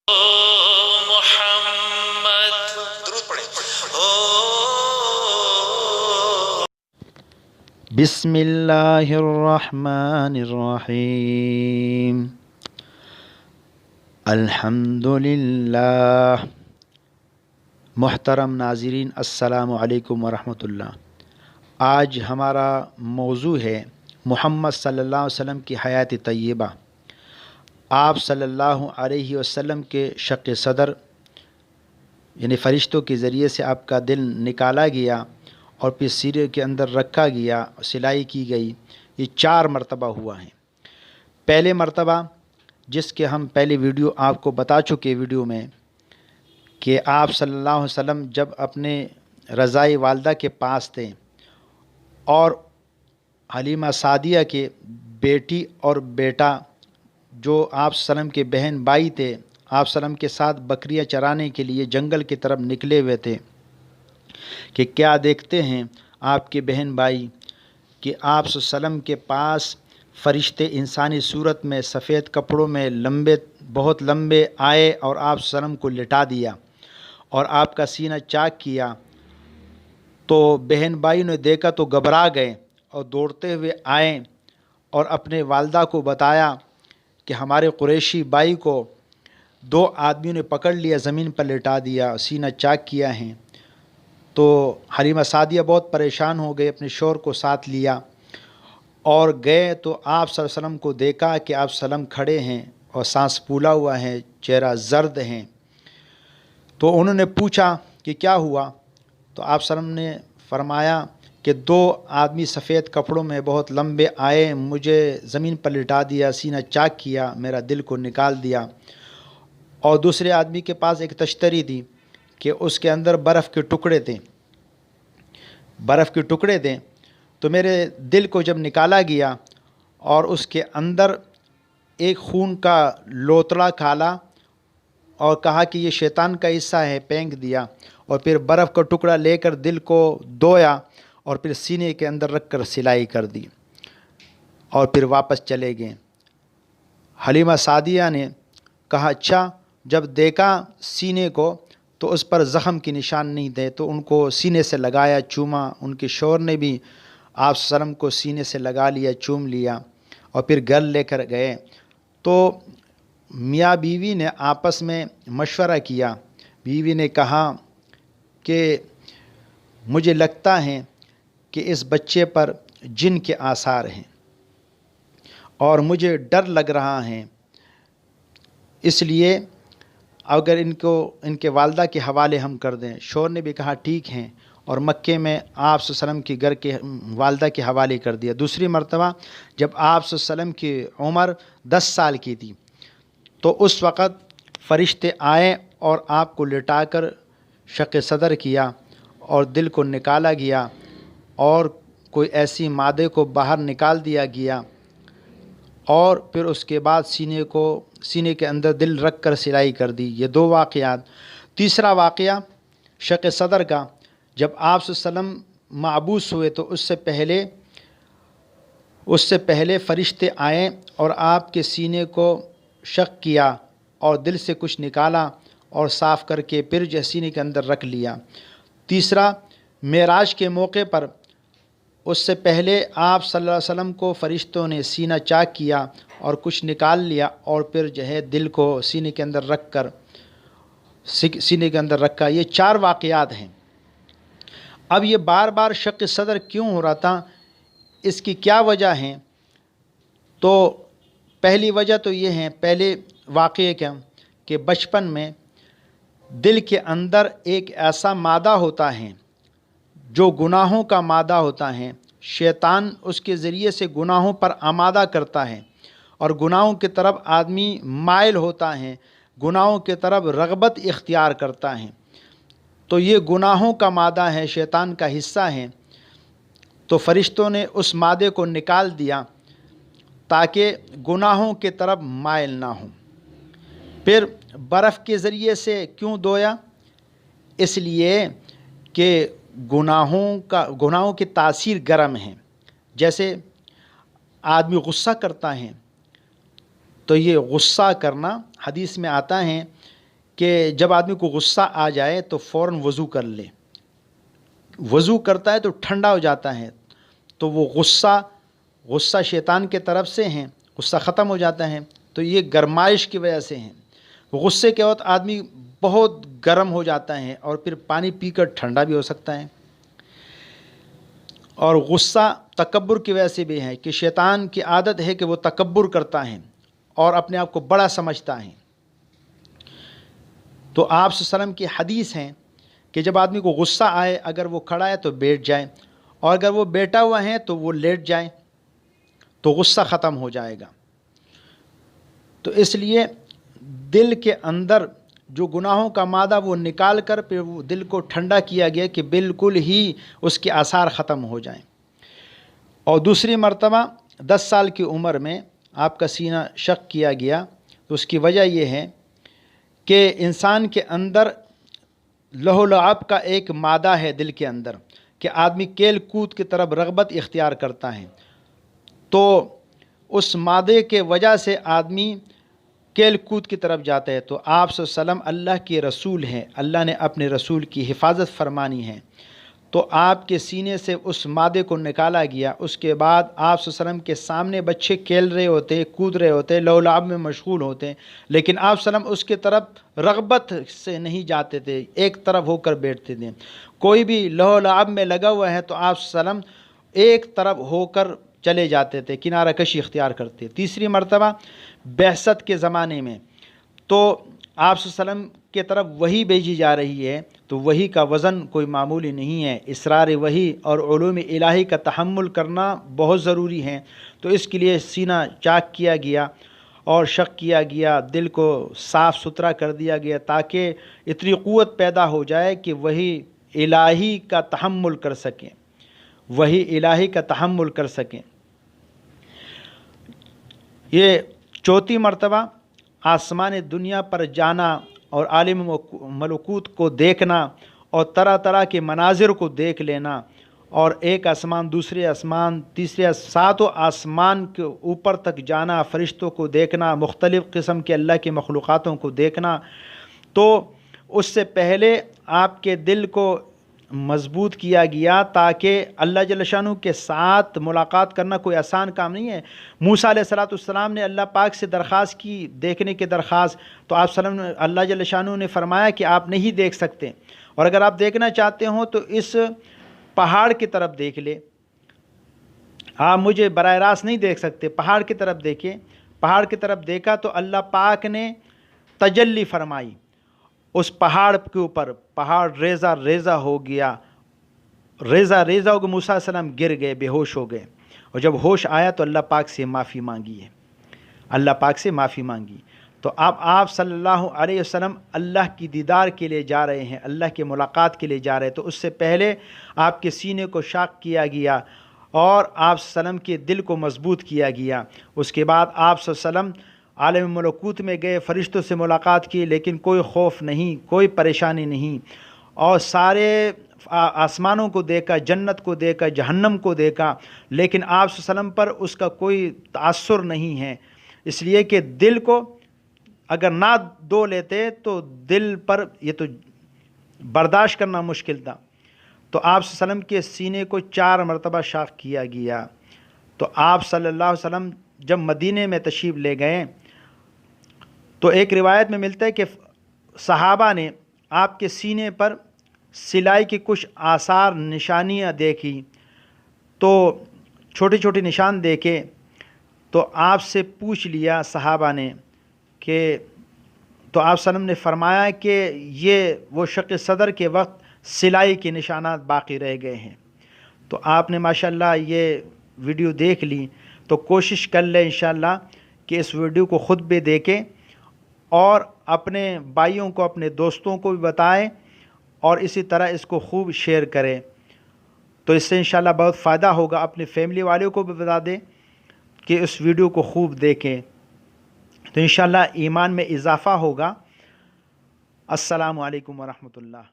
محمد درود پڑھیں. بسم اللہ الرحمن الرحیم. الحمد للہ. محترم ناظرین، السلام علیکم ورحمۃ اللہ. آج ہمارا موضوع ہے محمد صلی اللہ علیہ وسلم کی حیات طیبہ. آپ صلی اللہ علیہ وسلم کے شق صدر یعنی فرشتوں کے ذریعے سے آپ کا دل نکالا گیا اور پھر سینے کے اندر رکھا گیا، سلائی کی گئی. یہ 4 مرتبہ ہوا ہے. پہلے مرتبہ جس کے ہم پہلے ویڈیو آپ کو بتا چکے ویڈیو میں کہ آپ صلی اللہ علیہ وسلم جب اپنے رضائی والدہ کے پاس تھے اور حلیمہ سعدیہ کے بیٹی اور بیٹا جو آپ صلی اللہ علیہ وسلم کے بہن بھائی تھے، آپ صلی اللہ علیہ وسلم کے ساتھ بکریاں چرانے کے لیے جنگل کی طرف نکلے ہوئے تھے کہ کیا دیکھتے ہیں آپ کے بہن بھائی کہ آپ صلی اللہ علیہ وسلم کے پاس فرشتے انسانی صورت میں سفید کپڑوں میں بہت لمبے آئے اور آپ صلی اللہ علیہ وسلم کو لٹا دیا اور آپ کا سینہ چاک کیا. تو بہن بھائی نے دیکھا تو گھبرا گئے اور دوڑتے ہوئے آئے اور اپنے والدہ کو بتایا کہ ہمارے قریشی بھائی کو 2 آدمیوں نے پکڑ لیا، زمین پر لٹا دیا، سینہ چاک کیا ہیں. تو حلیمہ سعدیہ بہت پریشان ہو گئے، اپنے شوہر کو ساتھ لیا اور گئے تو آپ صلی اللہ علیہ وسلم کو دیکھا کہ آپ صلی اللہ علیہ وسلم کھڑے ہیں اور سانس پھولا ہوا ہے، چہرہ زرد ہیں. تو انہوں نے پوچھا کہ کیا ہوا؟ تو آپ صلی اللہ علیہ وسلم نے فرمایا کہ 2 آدمی سفید کپڑوں میں بہت لمبے آئے، مجھے زمین پر لٹا دیا، سینہ چاک کیا، میرا دل کو نکال دیا. اور دوسرے آدمی کے پاس ایک تشتری تھی کہ اس کے اندر برف کے ٹکڑے تھے. تو میرے دل کو جب نکالا گیا اور اس کے اندر ایک خون کا لوتڑا کھالا اور کہا کہ یہ شیطان کا حصہ ہے، پھینک دیا اور پھر برف کا ٹکڑا لے کر دل کو دھویا اور پھر سینے کے اندر رکھ کر سلائی کر دی اور پھر واپس چلے گئے. حلیمہ سعدیہ نے کہا اچھا. جب دیکھا سینے کو تو اس پر زخم کے نشان نہیں تھے، تو ان کو سینے سے لگایا، چوما. ان کے شوہر نے بھی آپ صلی اللہ علیہ وسلم کو سینے سے لگا لیا، چوم لیا اور پھر گھر لے کر گئے. تو میاں بیوی نے آپس میں مشورہ کیا. بیوی نے کہا کہ مجھے لگتا ہے کہ اس بچے پر جن کے آثار ہیں اور مجھے ڈر لگ رہا ہے، اس لیے اگر ان کے والدہ کے حوالے ہم کر دیں. شوہر نے بھی کہا ٹھیک ہیں اور مکے میں آپ صلی اللہ علیہ وسلم کے گھر کے والدہ کے حوالے کر دیا. دوسری مرتبہ جب آپ صلی اللہ علیہ وسلم کی عمر 10 سال کی تھی تو اس وقت فرشتے آئے اور آپ کو لٹا کر شق صدر کیا اور دل کو نکالا گیا اور کوئی ایسی مادے کو باہر نکال دیا گیا اور پھر اس کے بعد سینے کے اندر دل رکھ کر سلائی کر دی. یہ 2 واقعات. تیسرا واقعہ شق صدر کا، جب آپ صلی اللہ علیہ وسلم معبوس ہوئے تو اس سے پہلے فرشتے آئے اور آپ کے سینے کو شق کیا اور دل سے کچھ نکالا اور صاف کر کے پھر سینے کے اندر رکھ لیا. تیسرا، معراج کے موقع پر اس سے پہلے آپ صلی اللہ علیہ وسلم کو فرشتوں نے سینہ چاک کیا اور کچھ نکال لیا اور پھر دل کو سینے کے اندر رکھا. یہ 4 واقعات ہیں. اب یہ بار بار شق صدر کیوں ہو رہا تھا؟ اس کی کیا وجہ ہیں؟ تو پہلی وجہ تو یہ ہے، پہلے واقعے کہ بچپن میں دل کے اندر ایک ایسا مادہ ہوتا ہے جو گناہوں کا مادہ ہوتا ہے. شیطان اس کے ذریعے سے گناہوں پر آمادہ کرتا ہے اور گناہوں کی طرف آدمی مائل ہوتا ہے، گناہوں کی طرف رغبت اختیار کرتا ہے. تو یہ گناہوں کا مادہ ہے، شیطان کا حصہ ہے. تو فرشتوں نے اس مادے کو نکال دیا تاکہ گناہوں کی طرف مائل نہ ہوں. پھر برف کے ذریعے سے کیوں دھویا؟ اس لیے کہ گناہوں کی تاثیر گرم ہے. جیسے آدمی غصہ کرتا ہے تو یہ غصہ کرنا حدیث میں آتا ہے کہ جب آدمی کو غصہ آ جائے تو فوراً وضو کر لے. وضو کرتا ہے تو ٹھنڈا ہو جاتا ہے، تو وہ غصہ شیطان کے طرف سے ہیں، غصہ ختم ہو جاتا ہے. تو یہ گرمائش کی وجہ سے ہیں. غصے کے وقت آدمی بہت گرم ہو جاتا ہے اور پھر پانی پی کر ٹھنڈا بھی ہو سکتا ہے. اور غصہ تکبر کی وجہ سے بھی ہے کہ شیطان کی عادت ہے کہ وہ تکبر کرتا ہے اور اپنے آپ کو بڑا سمجھتا ہے. تو آپ صلی اللہ علیہ وسلم کی حدیث ہیں کہ جب آدمی کو غصہ آئے، اگر وہ کھڑا ہے تو بیٹھ جائے، اور اگر وہ بیٹھا ہوا ہے تو وہ لیٹ جائے، تو غصہ ختم ہو جائے گا. تو اس لیے دل کے اندر جو گناہوں کا مادہ وہ نکال کر پھر وہ دل کو ٹھنڈا کیا گیا کہ بالکل ہی اس کے آثار ختم ہو جائیں. اور دوسری مرتبہ 10 سال کی عمر میں آپ کا سینہ شق کیا گیا. تو اس کی وجہ یہ ہے کہ انسان کے اندر لہو لعب کا ایک مادہ ہے دل کے اندر کہ آدمی کھیل کود کی طرف رغبت اختیار کرتا ہے. تو اس مادے کے وجہ سے آدمی کھیل کود کی طرف جاتا ہے. تو آپ صلی اللہ علیہ وسلم اللہ کے رسول ہیں، اللہ نے اپنے رسول کی حفاظت فرمانی ہے. تو آپ کے سینے سے اس مادے کو نکالا گیا. اس کے بعد آپ صلی اللہ علیہ وسلم کے سامنے بچے کھیل رہے ہوتے، کود رہے ہوتے، لہو لعب میں مشغول ہوتے، لیکن آپ صلی اللہ علیہ وسلم اس کے طرف رغبت سے نہیں جاتے تھے، ایک طرف ہو کر بیٹھتے تھے. کوئی بھی لہو لعب میں لگا ہوا ہے تو آپ صلی اللہ علیہ وسلم ایک طرف ہو کر چلے جاتے تھے، کنارہ کشی اختیار کرتے. تیسری مرتبہ بعثت کے زمانے میں تو آپ صلی اللہ علیہ وسلم کی طرف وحی بھیجی جا رہی ہے. تو وحی کا وزن کوئی معمولی نہیں ہے. اسرار وحی اور علوم الہی کا تحمل کرنا بہت ضروری ہے. تو اس کے لیے سینہ چاک کیا گیا اور شق کیا گیا، دل کو صاف ستھرا کر دیا گیا تاکہ اتنی قوت پیدا ہو جائے کہ وحی الہی کا تحمل کر سکیں، وحی الہی کا تحمل کر سکیں. یہ چوتھی مرتبہ آسمان دنیا پر جانا اور عالم ملکوت کو دیکھنا اور طرح طرح کے مناظر کو دیکھ لینا، اور ایک آسمان دوسرے آسمان تیسرے ساتوں آسمان کے اوپر تک جانا، فرشتوں کو دیکھنا، مختلف قسم کے اللہ کی مخلوقاتوں کو دیکھنا. تو اس سے پہلے آپ کے دل کو مضبوط کیا گیا تاکہ اللہ جل شانہ کے ساتھ ملاقات کرنا کوئی آسان کام نہیں ہے. موسیٰ علیہ السلام نے اللہ پاک سے درخواست کی دیکھنے کی درخواست، تو آپ صلی اللہ علیہ وسلم اللہ جل شانہ نے فرمایا کہ آپ نہیں دیکھ سکتے، اور اگر آپ دیکھنا چاہتے ہوں تو اس پہاڑ کی طرف دیکھ لے. آپ مجھے براہ راست نہیں دیکھ سکتے، پہاڑ کی طرف دیکھیں. پہاڑ کی طرف دیکھا تو اللہ پاک نے تجلی فرمائی اس پہاڑ کے اوپر. پہاڑ ریزہ ریزہ ہو گیا، ریزہ ریزہ ہو گیا. موسیٰ علیہ السلام گر گئے، بے ہوش ہو گئے، اور جب ہوش آیا تو اللہ پاک سے معافی مانگی ہے، اللہ پاک سے معافی مانگی. تو اب آپ صلی اللہ علیہ وسلم اللہ کی دیدار کے لیے جا رہے ہیں، اللہ کی ملاقات کے لیے جا رہے ہیں. تو اس سے پہلے آپ کے سینے کو شاق کیا گیا اور آپ صلی اللہ علیہ وسلم کے دل کو مضبوط کیا گیا. اس کے بعد آپ صلی اللہ علیہ وسلم عالم ملکوت میں گئے، فرشتوں سے ملاقات کی، لیکن کوئی خوف نہیں، کوئی پریشانی نہیں، اور سارے آسمانوں کو دیکھا، جنت کو دیکھا، جہنم کو دیکھا، لیکن آپ صلی اللہ علیہ وسلم پر اس کا کوئی تاثر نہیں ہے. اس لیے کہ دل کو اگر نہ دو لیتے تو دل پر یہ تو برداشت کرنا مشکل تھا. تو آپ صلی اللہ علیہ وسلم کے سینے کو 4 مرتبہ شاق کیا گیا. تو آپ صلی اللہ علیہ وسلم جب مدینے میں تشریف لے گئے تو ایک روایت میں ملتا ہے کہ صحابہ نے آپ کے سینے پر سلائی کی کچھ آثار نشانیاں دیکھی، تو چھوٹے چھوٹے نشان دیکھے. تو آپ سے پوچھ لیا صحابہ نے کہ تو آپ صلی اللہ علیہ وسلم نے فرمایا کہ یہ وہ شق صدر کے وقت سلائی کے نشانات باقی رہ گئے ہیں. تو آپ نے ماشاءاللہ یہ ویڈیو دیکھ لی، تو کوشش کر لیں انشاءاللہ کہ اس ویڈیو کو خود بھی دیکھیں اور اپنے بھائیوں کو، اپنے دوستوں کو بھی بتائیں، اور اسی طرح اس کو خوب شیئر کریں. تو اس سے انشاءاللہ بہت فائدہ ہوگا. اپنے فیملی والوں کو بھی بتا دیں کہ اس ویڈیو کو خوب دیکھیں، تو انشاءاللہ ایمان میں اضافہ ہوگا. السلام علیکم ورحمۃ اللہ.